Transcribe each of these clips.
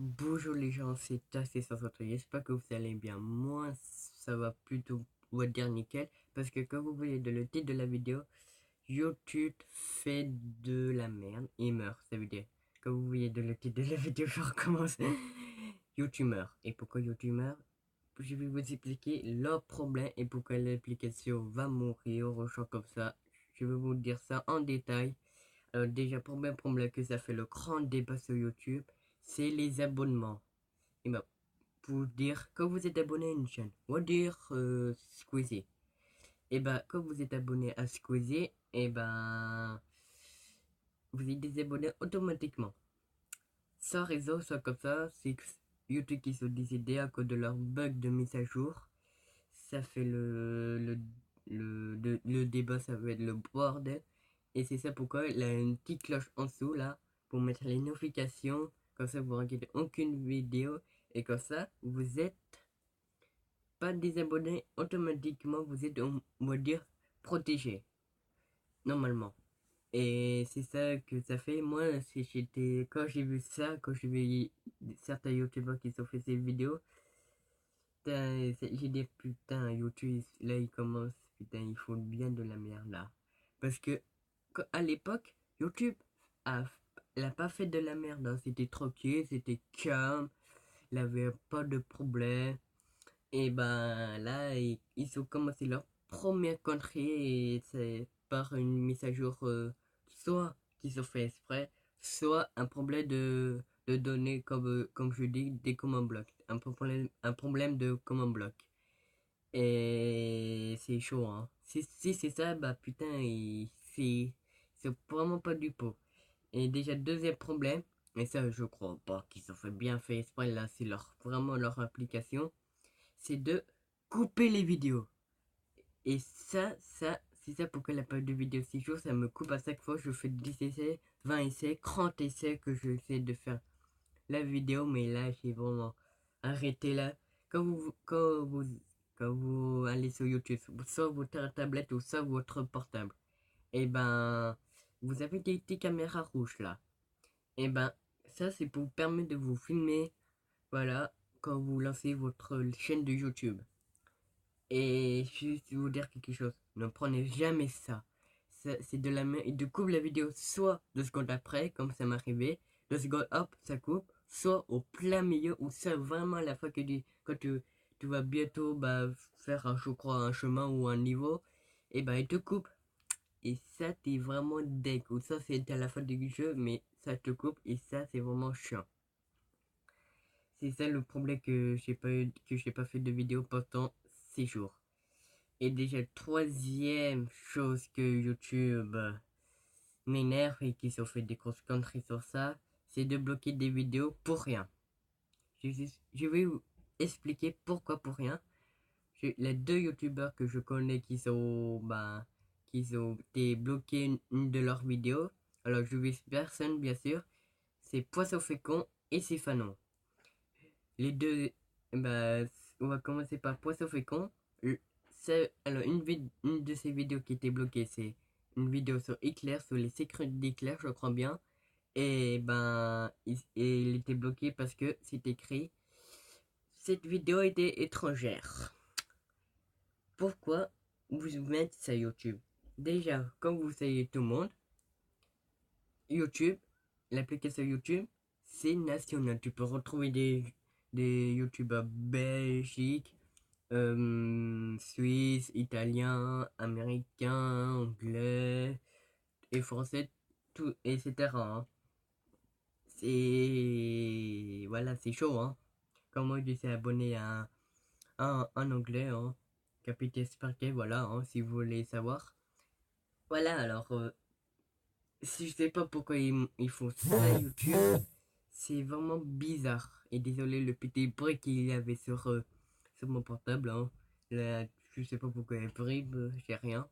Bonjour les gens, c'est assez sans autre. J'espère que vous allez bien. Moi, ça va plutôt, on va dire nickel. Parce que comme vous voyez dans le titre de la vidéo, YouTube fait de la merde. Il meurt, ça veut dire. Comme vous voyez dans le titre de la vidéo, je recommence. YouTube meurt. Et pourquoi YouTube meurt? Je vais vous expliquer leur problème et pourquoi l'application va mourir au champ comme ça. Je vais vous dire ça en détail. Déjà, premier problème que ça fait le grand débat sur YouTube, c'est les abonnements. Et ben, pour dire que vous êtes abonné à une chaîne, on va dire Squeezie. Et ben, quand vous êtes abonné à Squeezie, et ben, vous êtes désabonné automatiquement. Sans raison, soit comme ça, c'est YouTube qui sont décidés à cause de leur bug de mise à jour. Ça fait le débat, ça va être le bordel. Et c'est ça pourquoi il a une petite cloche en dessous là pour mettre les notifications. Comme ça, vous ne regardez aucune vidéo. Et comme ça, vous êtes pas désabonné automatiquement. Vous êtes, on va dire, protégé. Normalement. Et c'est ça que ça fait. Moi, si j'étais, quand j'ai vu ça, quand j'ai vu certains youtubeurs qui ont fait ces vidéos, putain, j'ai dit putain, YouTube, là il commence, putain, il faut bien de la merde là. Parce que à l'époque, YouTube a, elle a pas fait de la merde, hein. C'était tranquille, c'était calme, il avait pas de problème. Et ben là, ils ont commencé leur première connerie et c'est par une mise à jour, soit qui se fait exprès, soit un problème de données, comme je dis, des command blocs. Un problème de command bloc. Et c'est chaud, hein. Si c'est ça, bah putain, c'est vraiment pas du pot. Et déjà, deuxième problème, et ça, je crois pas qu'ils ont fait bien fait exprès, là, c'est vraiment leur application, c'est de couper les vidéos. Et c'est ça pourquoi la période de vidéo 6 jours, ça me coupe à chaque fois, je fais 10 essais, 20 essais, 30 essais que j'essaie de faire la vidéo, mais là, j'ai vraiment arrêté là. Quand vous, quand vous, quand vous allez sur YouTube, soit votre tablette ou soit votre portable, et ben, vous avez des petites caméras rouges là. Et ben, ça, c'est pour vous permettre de vous filmer, voilà, quand vous lancez votre chaîne de YouTube. Et juste vous dire quelque chose, ne prenez jamais ça. C'est de la main, il te coupe la vidéo soit 2 secondes après, comme ça m'est arrivé, 2 secondes, hop, ça coupe, soit au plein milieu, ou ça vraiment à la fois que quand tu vas bientôt bah, faire un, je crois, un chemin ou un niveau, et ben il te coupe. Et ça, t'es vraiment deg. Ou ça, c'est à la fin du jeu, mais ça te coupe, et ça, c'est vraiment chiant. C'est ça le problème que j'ai pas fait de vidéo pendant 6 jours. Et déjà, troisième chose que YouTube m'énerve et qu'ils ont fait des grosses conneries sur ça, c'est de bloquer des vidéos pour rien. Je vais vous expliquer pourquoi pour rien. Les 2 youtubeurs que je connais qui ont été bloqués une de leurs vidéos. Alors je vise personne bien sûr. C'est Poisson Fécond et Stéphano. Les deux, bah, on va commencer par Poisson Fécond. Alors, une de ces vidéos qui était bloquée, c'est une vidéo sur Éclair, sur les secrets d'Éclair, je crois bien. Et ben, il était bloqué parce que c'est écrit cette vidéo était étrangère. Pourquoi vous mettez ça YouTube? Déjà, comme vous savez tout le monde, YouTube, l'application YouTube, c'est national. Tu peux retrouver des youtubeurs belgiques, suisse, italien, américain, anglais et français, tout, etc. hein. C'est. Voilà, c'est chaud, hein. Comme moi, je suis abonné à un anglais, hein. Capitaine Sparky, voilà, hein, si vous voulez savoir. Voilà, alors, si je sais pas pourquoi ils font ça, YouTube, c'est vraiment bizarre. Et désolé le petit bruit qu'il y avait sur mon portable, hein. Là, je sais pas pourquoi il y a bruit, j'ai rien.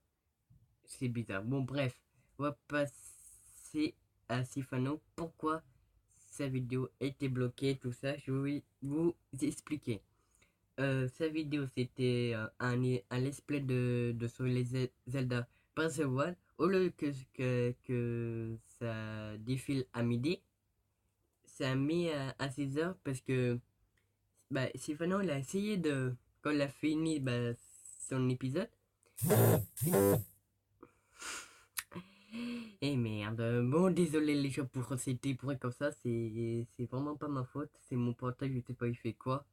C'est bizarre. Bon, bref, on va passer à Sifano. Pourquoi sa vidéo était bloquée, tout ça, je vais vous expliquer. Sa vidéo, c'était un let's play sur les Zelda Breath of the Wild. Au lieu que ça défile à midi, ça a mis à 6h parce que bah, Sylvano, il a essayé de, quand il a fini bah, son épisode. Eh merde, bon désolé les gens pour c'était pour comme ça, c'est vraiment pas ma faute, c'est mon portable, je sais pas il fait quoi.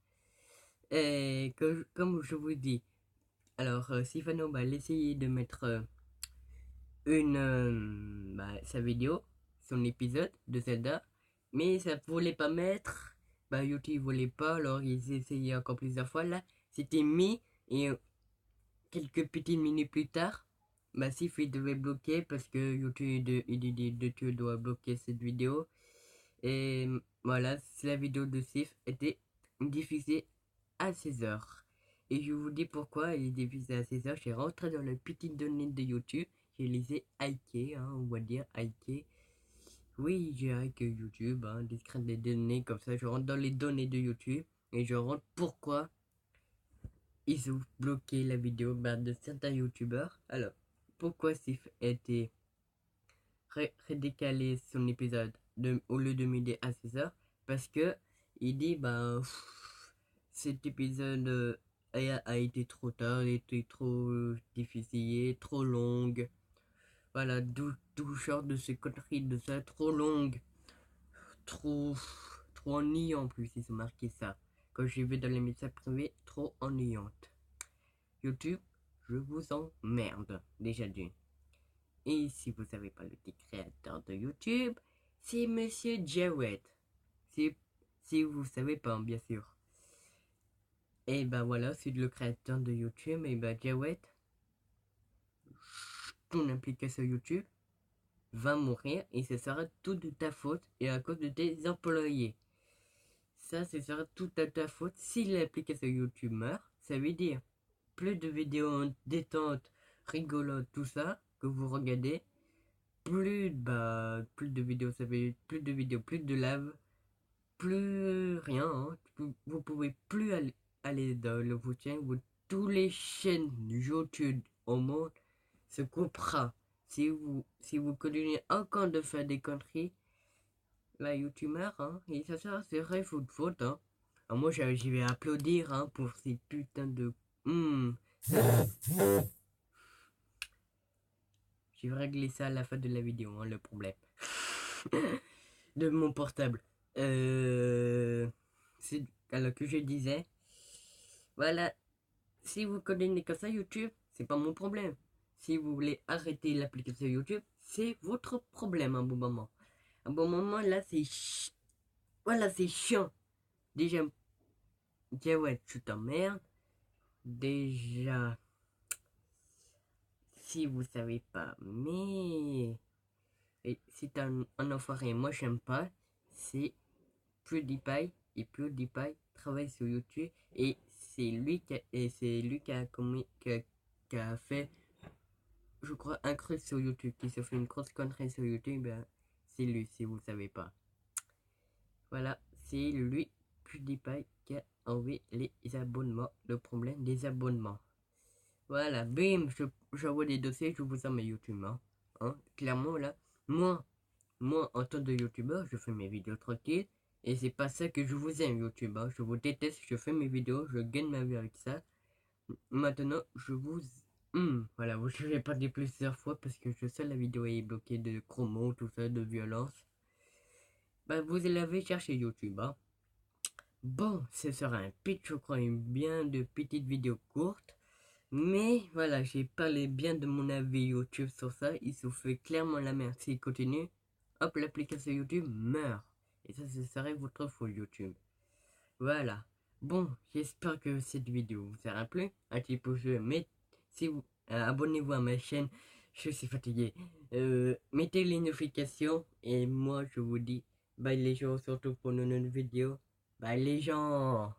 Et comme je vous dis, alors Sylvano bah, il a essayé de mettre sa vidéo, son épisode de Zelda, mais ça voulait pas mettre, bah YouTube voulait pas, alors ils essayaient encore plusieurs fois là, c'était mis et quelques petites minutes plus tard, bah Sif il devait bloquer parce que YouTube doit bloquer cette vidéo et voilà, la vidéo de Sif était diffusée à 16h. Et je vous dis pourquoi elle est diffusée à 16h. J'ai rentré dans les petites données de YouTube. Je les ai hackées, hein, on va dire hackées. Oui, j'ai hacké YouTube, hein, discret des données comme ça. Je rentre dans les données de YouTube et je rentre pourquoi ils ont bloqué la vidéo de certains YouTubeurs. Alors, pourquoi Sif a été redécalé son épisode au lieu de midi à 16h? Parce que il dit, cet épisode a été trop tard, il était trop difficile, trop longue. Voilà, d'où genre de ces conneries de ça, trop longue, trop, trop ennuyant en plus, ils ont marqué ça. Quand j'ai vu dans les messages privés, trop ennuyante. YouTube, je vous emmerde, déjà d'une. Et si vous savez pas le petit créateur de YouTube, c'est Monsieur Jawed. Si vous savez pas, bien sûr. Et ben voilà, c'est le créateur de YouTube. Et ben Jawed, ton application YouTube va mourir et ce sera tout de ta faute et à cause de tes employés. Ça, ce sera tout à ta faute si l'application YouTube meurt. Ça veut dire plus de vidéos détentes, rigolotes, tout ça que vous regardez. Plus de vidéos, ça veut dire plus de vidéos, plus de live, plus rien. Hein. Vous pouvez plus aller dans le soutien. Tous les chaînes YouTube au monde se coupera. Si vous continuez encore de faire des conneries, la youtubeur, hein, et ça serait votre faute, hein. Alors moi, j'y vais applaudir, hein, pour ces putains de... Je vais régler ça à la fin de la vidéo, hein, le problème. De mon portable. C'est alors que je disais, voilà, si vous connaissez comme ça YouTube, c'est pas mon problème. Si vous voulez arrêter l'application YouTube, c'est votre problème à un bon moment. À un bon moment, là, voilà, c'est chiant. Déjà, ouais, tu t'emmerdes. Déjà, si vous savez pas, mais c'est un enfoiré. Moi, j'aime pas. C'est PewDiePie. Et PewDiePie travaille sur YouTube. Et c'est lui qui a fait, je crois, un crush sur YouTube. Qui se fait une grosse connerie sur YouTube. Ben, c'est lui, si vous savez pas. Voilà, c'est lui, PewDiePie, qui a enlevé les abonnements. Le problème des abonnements. Voilà, bim, j'envoie des dossiers, je vous en mets YouTube. Hein. Clairement, là, moi, en tant que youtubeur, je fais mes vidéos tranquilles. Et c'est pas ça que je vous aime, YouTube. Je vous déteste, je fais mes vidéos, je gagne ma vie avec ça. Maintenant, je vous... voilà, je vais pas dire plusieurs fois parce que je sais la vidéo est bloquée de chromo, tout ça, de violence. Vous l'avez cherché YouTube. Bon, ce sera un pitch, je crois, une bien de petites vidéos courtes. Mais voilà, j'ai parlé bien de mon avis YouTube sur ça. Il se fait clairement la merde. S'il continue, hop, l'application YouTube meurt. Et ça, ce serait votre faute YouTube. Voilà. Bon, j'espère que cette vidéo vous aura plu. Un petit pouce bleu. Mais si vous abonnez-vous à ma chaîne, je suis fatigué. Mettez les notifications. Et moi, je vous dis bye les gens, surtout pour une nouvelle vidéo. Bye les gens.